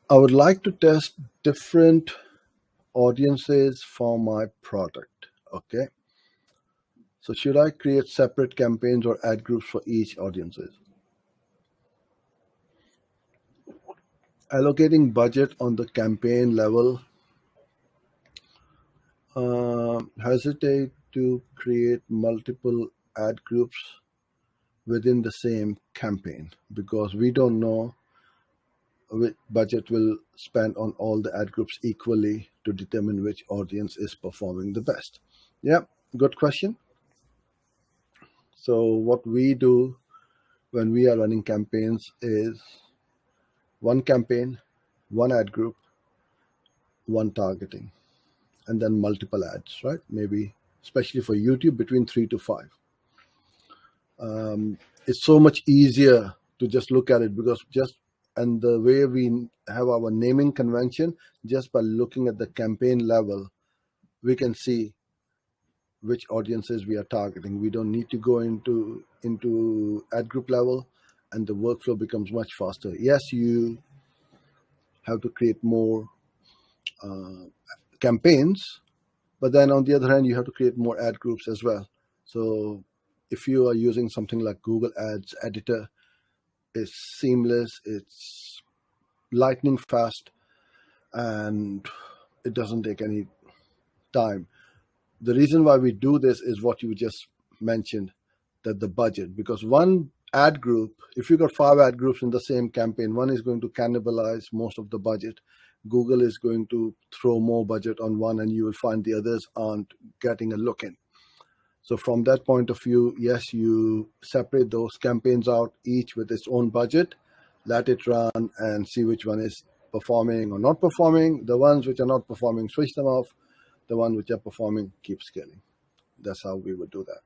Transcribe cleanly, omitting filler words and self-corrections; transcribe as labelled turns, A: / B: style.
A: I would like to test different audiences for my product. Okay. So should I create separate campaigns or ad groups for each audiences? Allocating budget on the campaign level, hesitate to create multiple ad groups within the same campaign because we don't know which budget will spend on all the ad groups equally to determine which audience is performing the best. Yeah, good question. So what we do when we are running campaigns is one campaign, one ad group, one targeting, and then multiple ads, right? Maybe, especially for YouTube, between 3 to 5. It's so much easier to just look at it because and the way we have our naming convention, just by looking at the campaign level, we can see which audiences we are targeting. We don't need to go into ad group level, and the workflow becomes much faster. Yes, you have to create more campaigns, but then on the other hand, you have to create more ad groups as well. So if you are using something like Google Ads Editor, it's seamless, it's lightning fast, and it doesn't take any time. The reason why we do this is what you just mentioned, that the budget, because one ad group, if you got 5 ad groups in the same campaign, one is going to cannibalize most of the budget. Google is going to throw more budget on one, and you will find the others aren't getting a look in. So from that point of view, yes, you separate those campaigns out, each with its own budget, let it run and see which one is performing or not performing. The ones which are not performing, switch them off. The ones which are performing, keep scaling. That's how we would do that.